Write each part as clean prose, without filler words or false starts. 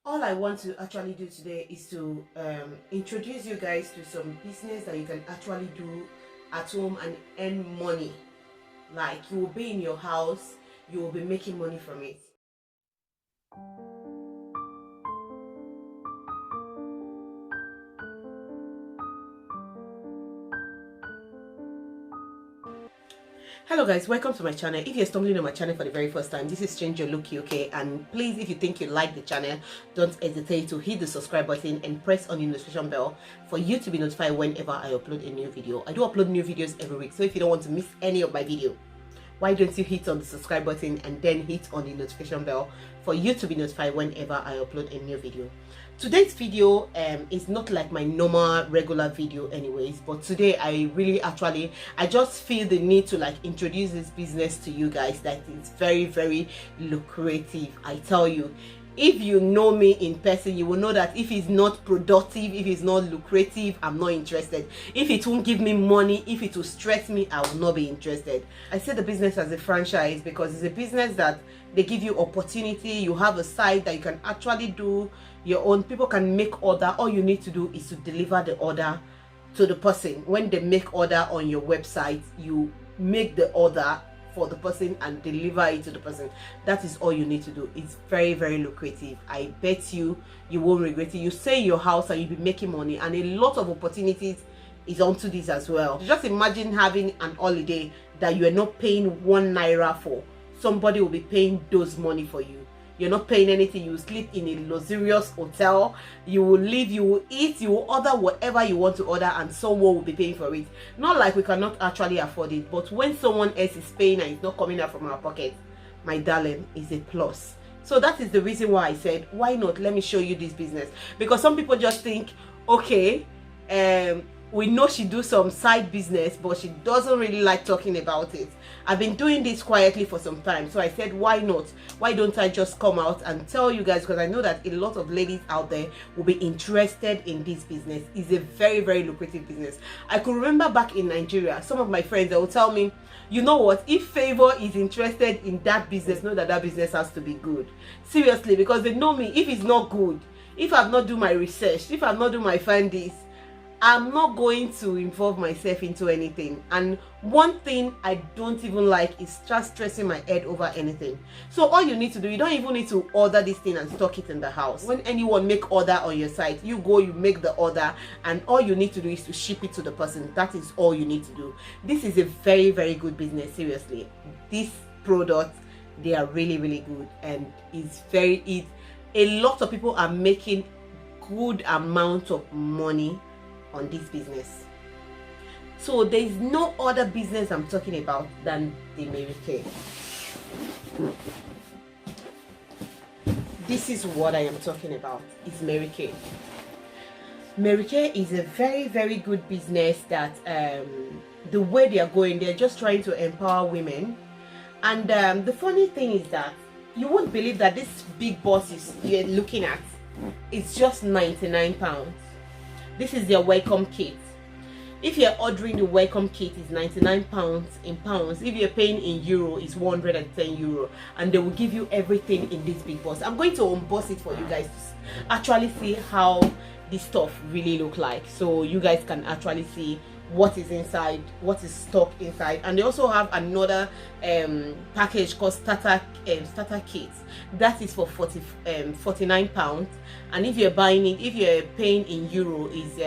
All I want to actually do today is to introduce you guys to some business that you can actually do at home and earn money. Like, you will be in your house, you will be making money from it. Hello guys, welcome to my channel. If you're stumbling on my channel for the very first time, this is ChangeYourLookuk, okay? And please, if you think you like the channel, don't hesitate to hit the subscribe button and press on the notification bell for you to be notified whenever I upload a new video. I do upload new videos every week, so if you don't want to miss any of my video, why don't you hit on the subscribe button and then hit on the notification bell for you to be notified whenever I upload a new video. Today's video is not like my normal regular video anyways, but today I just feel the need to like introduce this business to you guys that is very, very lucrative. I tell you, if you know me in person, you will know that if it's not productive, if it's not lucrative, I'm not interested. If it won't give me money, if it will stress me, I will not be interested. I see the business as a franchise because it's a business that they give you opportunity. You have a site that you can actually do your own. People can make order. All you need to do is to deliver the order to the person. When they make order on your website, you make the order for the person and deliver it to the person. That is all you need to do. It's very, very lucrative. I bet you won't regret it. You stay in your house and you'll be making money, and a lot of opportunities is onto this as well. Just imagine having an holiday that you are not paying 1 naira for. Somebody will be paying those money for you. You're not paying anything. You will sleep in a luxurious hotel. You will live, you will eat, you will order whatever you want to order, and someone will be paying for it. Not like we cannot actually afford it, but when someone else is paying and it's not coming out from our pocket, my darling, is a plus. So that is the reason why I said, why not? Let me show you this business. Because some people just think, okay, we know she do some side business, but she doesn't really like talking about it. I've been doing this quietly for some time, so I said, why not? Why don't I just come out and tell you guys? Because I know that a lot of ladies out there will be interested in this business. It's a very, very lucrative business. I could remember back in Nigeria, some of my friends, they will tell me, you know what, if Favor is interested in that business, know that that business has to be good. Seriously, because they know me. If it's not good, if I've not do my research, if I've not do my findings, I'm not going to involve myself into anything. And one thing I don't even like is just stressing my head over anything. So all you need to do, you don't even need to order this thing and stock it in the house. When anyone make order on your site, you go, you make the order, and all you need to do is to ship it to the person. That is all you need to do. This is a very, very good business. Seriously, these products, they are really, really good, and a lot of people are making good amount of money on this business. So there is no other business I'm talking about than the Mary Kay. This is what I am talking about. It's Mary Kay. Mary Kay is a very, very good business that the way they are going, they're just trying to empower women. And the funny thing is that you won't believe that this big boss you're looking at is just £99. This is their welcome kit. If you're ordering the welcome kit, it's £99 in pounds. If you're paying in euro, it's €110, and they will give you everything in this big box. I'm going to unbox it for you guys to actually see how this stuff really look like, so you guys can actually see what is inside, what is stock inside. And they also have another package called starter kit that is for £49, and if you're buying it, if you're paying in euro, is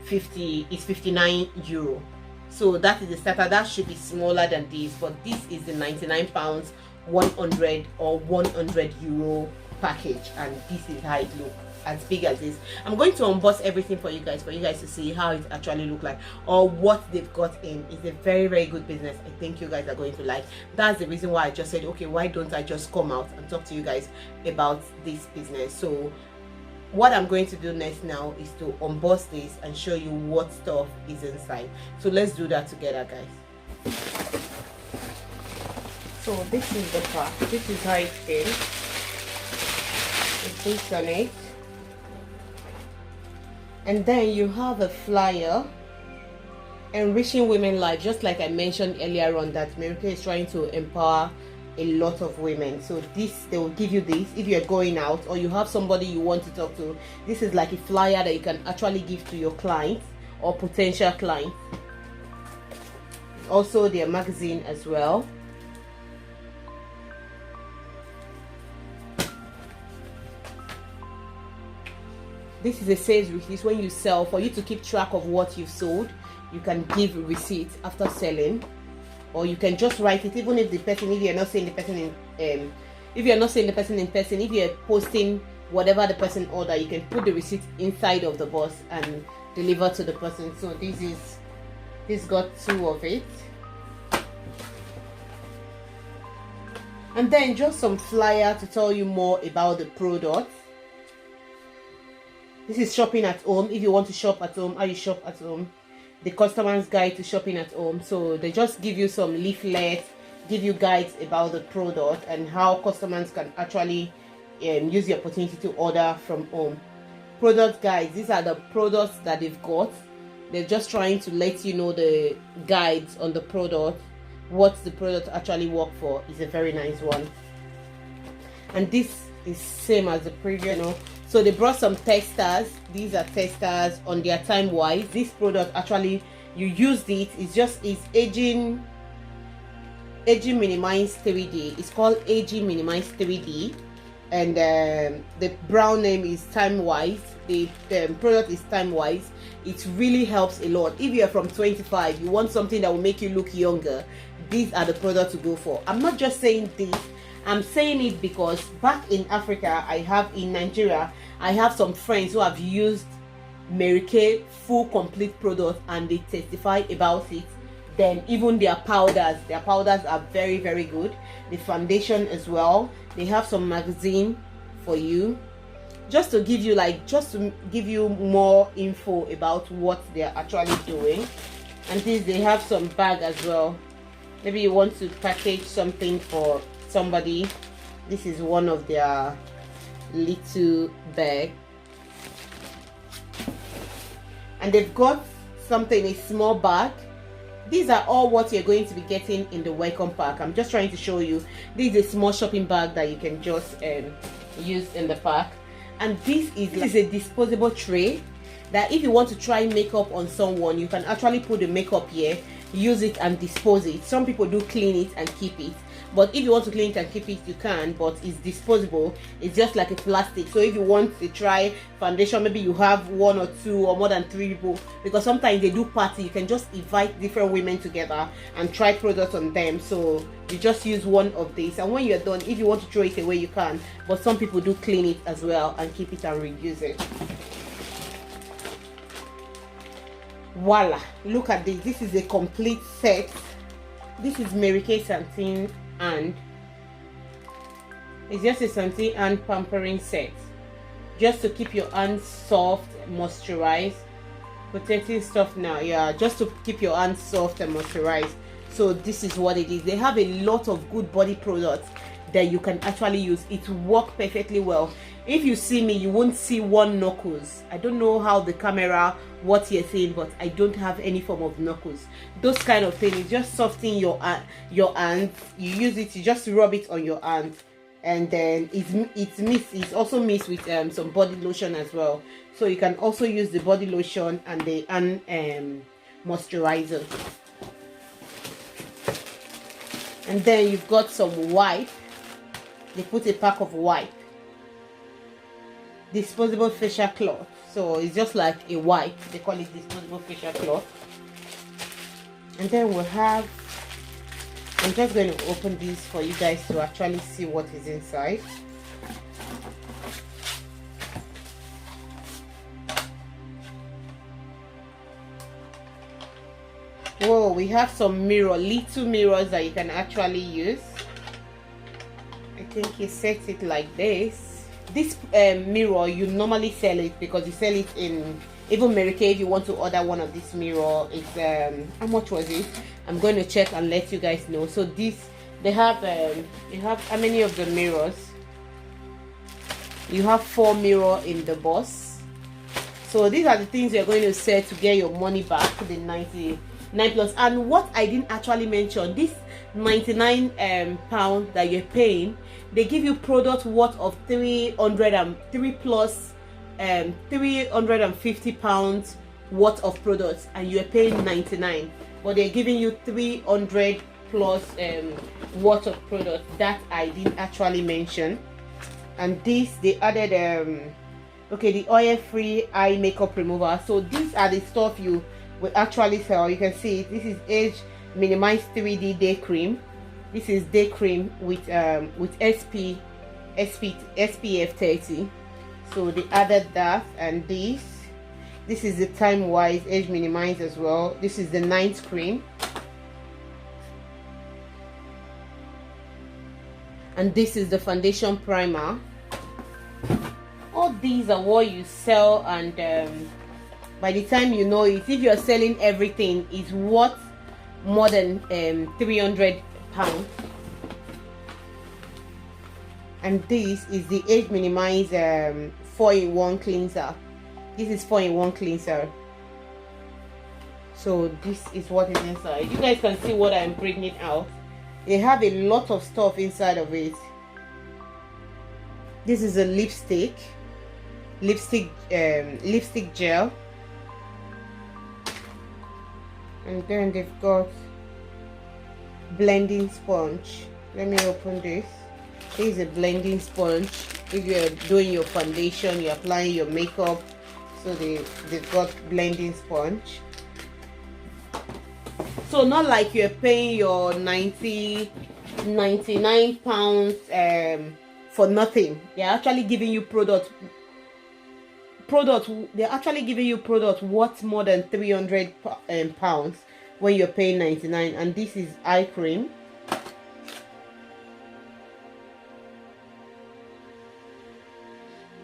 €59. So that is the starter. That should be smaller than this, but this is the £99 100 or €100 package, and this is how it looks, as big as this. I'm going to unbox everything for you guys to see how it actually look like, or what they've got in. It's a very, very good business. I think you guys are going to like. That's the reason why I just said, okay, why don't I just come out and talk to you guys about this business. So what I'm going to do next now is to unbox this and show you what stuff is inside. So let's do that together, guys. So this is the pack. This is how it came. It puts on it, and then you have a flyer, enriching women life, just like I mentioned earlier on, that Mary Kay is trying to empower a lot of women. So this, they will give you this if you're going out or you have somebody you want to talk to. This is like a flyer that you can actually give to your clients or potential clients. Also their magazine as well. This is a sales receipt. When you sell, for you to keep track of what you've sold, you can give a receipt after selling, or you can just write it. Even if the person, if you're not seeing the person in if you're not seeing the person in person, if you're posting whatever the person order, you can put the receipt inside of the box and deliver to the person. So this got 2 of it. And then just some flyer to tell you more about the product. This is shopping at home. If you want to shop at home, how you shop at home. The customer's guide to shopping at home. So they just give you some leaflets, give you guides about the product and how customers can actually use the opportunity to order from home. Product guides. These are the products that they've got. They're just trying to let you know the guides on the product, what the product actually work for. Is a very nice one. And this is same as the previous, you know. So they brought some testers. These are testers on their time wise. This product actually, you used it, it's aging minimized 3D. It's called aging minimized 3D, and the brown name is time wise. The product is time wise. It really helps a lot. If you're from 25, you want something that will make you look younger, these are the products to go for. I'm not just saying this, I'm saying it because back in Africa, in Nigeria, I have some friends who have used Mary Kay full complete product and they testify about it. Then even their powders are very, very good. The foundation as well. They have some magazine for you, just to give you more info about what they're actually doing. And this, they have some bag as well. Maybe you want to package something for somebody. This is one of their little bag, and they've got something, a small bag. These are all what you're going to be getting in the welcome pack. I'm just trying to show you. This is a small shopping bag that you can just use in the pack. And this is a disposable tray that if you want to try makeup on someone, you can actually put the makeup here, use it and dispose it. Some people do clean it and keep it, but if you want to clean it and keep it, you can, but it's disposable. It's just like a plastic. So if you want to try foundation, maybe you have 1 or 2 or more than 3 people, because sometimes they do party, you can just invite different women together and try products on them. So you just use one of these, and when you're done, if you want to throw it away, you can, but some people do clean it as well and keep it and reuse it. Voila, look at this. This is a complete set. This is Mary Kay Satin, and it's just a Satin and pampering set, just to keep your hands soft, moisturized, protecting stuff now. Yeah, just to keep your hands soft and moisturized. So this is what it is. They have a lot of good body products that you can actually use. It works perfectly well. If you see me, you won't see one knuckles. I don't know how the camera, what you're seeing, but I don't have any form of knuckles. Those kind of things, just soften your hands. You use it, you just rub it on your hand, and then it's also mixed with some body lotion as well. So you can also use the body lotion and the moisturizer. And then you've got some wipe. They put a pack of wipe. Disposable facial cloth. So it's just like a wipe. They call it disposable facial cloth. And then we'll have, I'm just going to open this for you guys to actually see what is inside. Whoa, we have some little mirrors that you can actually use. I think he sets it like this. This mirror, you normally sell it because you sell it in even Mary Kay. If you want to order one of this mirror, it's how much was it? I'm going to check and let you guys know. So this, they have you have how many of the mirrors? You have 4 mirrors in the box. So these are the things you're going to sell to get your money back, the 99 plus. And what I didn't actually mention, 99 pounds that you're paying, they give you product worth of 303 plus 350 pounds worth of products, and you're paying 99, but they're giving you 300 plus worth of products that I didn't actually mention. And this, they added okay, the oil-free eye makeup remover. So these are the stuff you will actually sell. You can see it. This is age minimized 3D day cream. This is day cream with SPF 30. So they added that. And this is the time wise age minimized as well. This is the night cream. And this is the foundation primer. All these are what you sell, and by the time you know it, if you're selling everything, it's worth more than 300 pounds. And this is the age minimized 4-in-1 cleanser. This is 4-in-1 cleanser. So this is what is inside. You guys can see what I'm bringing out. They have a lot of stuff inside of it. This is a lipstick gel, and then they've got blending sponge. Let me open this. This is a blending sponge. If you're doing your foundation, you're applying your makeup, so they've got blending sponge. So not like you're paying your 99 pounds for nothing. They're actually giving you product. They're actually giving you product worth more than 300 pounds when you're paying 99. And this is eye cream.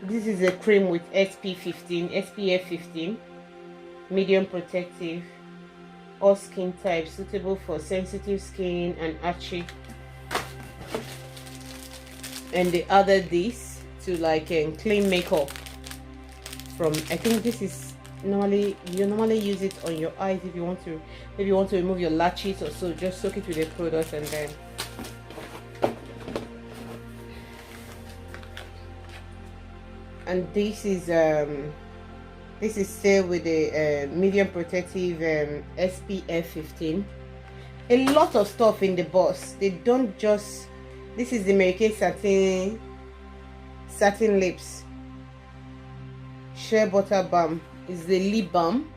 This is a cream with SPF 15, medium protective, all skin types, suitable for sensitive skin and itchy. And they added this to like clean makeup. From, I think this is normally, you normally use it on your eyes if you want to, remove your lashes or so. Just soak it with the product, and then this is still with the medium protective SPF 15. A lot of stuff in the box. They don't just, this is the Mary Kay satin lips. Shea butter balm is the lip balm.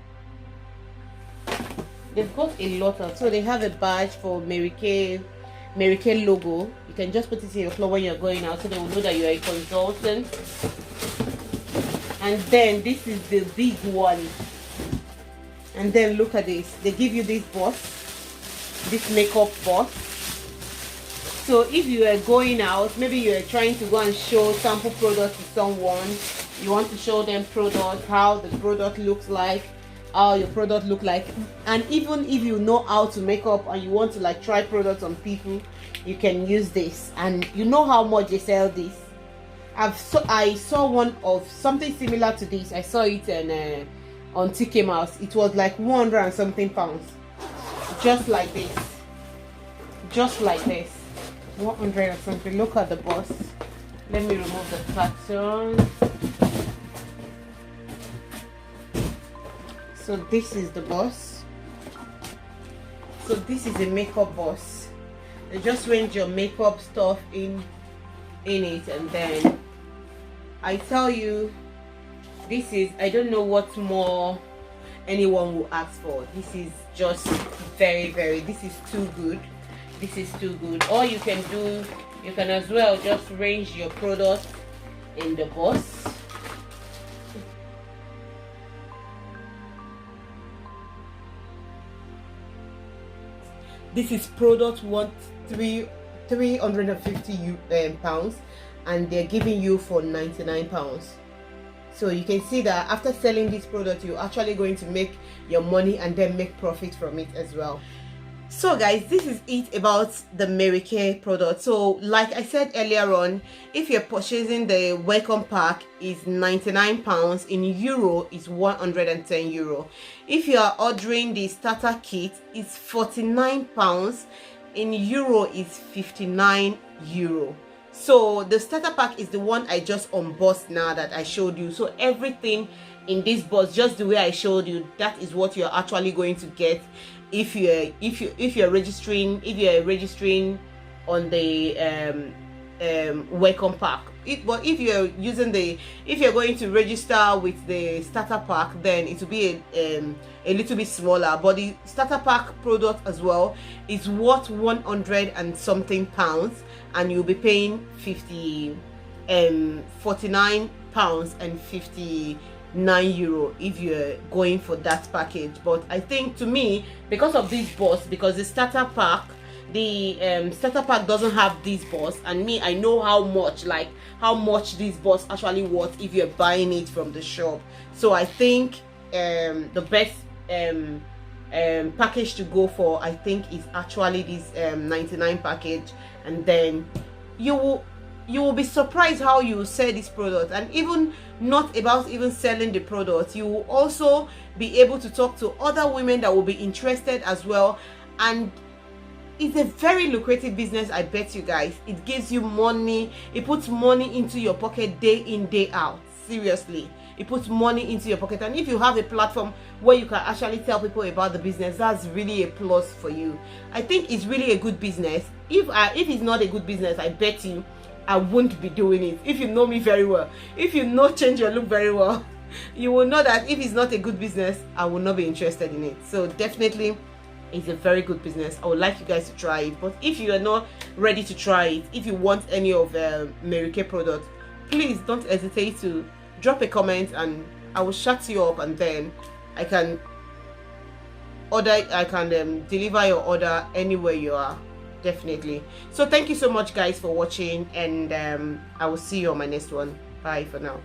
They've got a lot of, so they have a badge for Mary Kay logo. You can just put it in your floor when you're going out, so they will know that you're a consultant. And then this is the big one. And then look at this. They give you this box, this makeup box. So if you are going out, maybe you are trying to go and show sample products to someone, you want to show them product, how the product looks like, how your product look like. And even if you know how to make up and you want to like try products on people, you can use this. And you know how much they sell this. I saw one of something similar to this. I saw it on TK Mouse. It was like 100 and something pounds, just like this, 100 and something. Look at the box. Let me remove the carton. So this is the box. So this is a makeup box. They just range your makeup stuff in it, and then I tell you, this is, I don't know what more anyone will ask for. This is just very, this is too good. This is too good. Or you can do, you can as well just range your product in the box. This is product worth 350 pounds, and they're giving you for 99 pounds. So you can see that after selling this product, you're actually going to make your money and then make profit from it as well. So guys, this is it about the Mary Kay product. So like I said earlier on, if you're purchasing the welcome pack, is 99 pounds. In euro is 110 euro. If you are ordering the starter kit, it's 49 pounds. in euro is 59 euro. So the starter pack is the one I just unboxed now that I showed you. So everything in this box, just the way I showed you, that is what you're actually going to get if you're registering on the welcome pack. But if you're going to register with the starter pack, then it will be a little bit smaller. But the starter pack product as well is worth 100 and something pounds, and you'll be paying 49 pounds and 59 euro if you're going for that package. But I think, to me, because of this box, because the starter pack doesn't have this box, and me, I know how much this box actually worth if you're buying it from the shop. So I think the best package to go for, I think, is actually this 99 package. And then you will be surprised how you sell this product. And even not about even selling the product, you will also be able to talk to other women that will be interested as well. And it's a very lucrative business, I bet you guys. It gives you money. It puts money into your pocket day in, day out. Seriously, it puts money into your pocket. And if you have a platform where you can actually tell people about the business, that's really a plus for you. I think it's really a good business. If it's not a good business, I bet you I wouldn't be doing it. If you know me very well, if you know Change Your Look very well, you will know that if it's not a good business, I will not be interested in it. So definitely, it's a very good business. I would like you guys to try it. But if you are not ready to try it, if you want any of Mary Kay products, please don't hesitate to drop a comment, and I will shut you up, and then I can deliver your order anywhere you are. Definitely. So thank you so much, guys, for watching, and I will see you on my next one. Bye for now.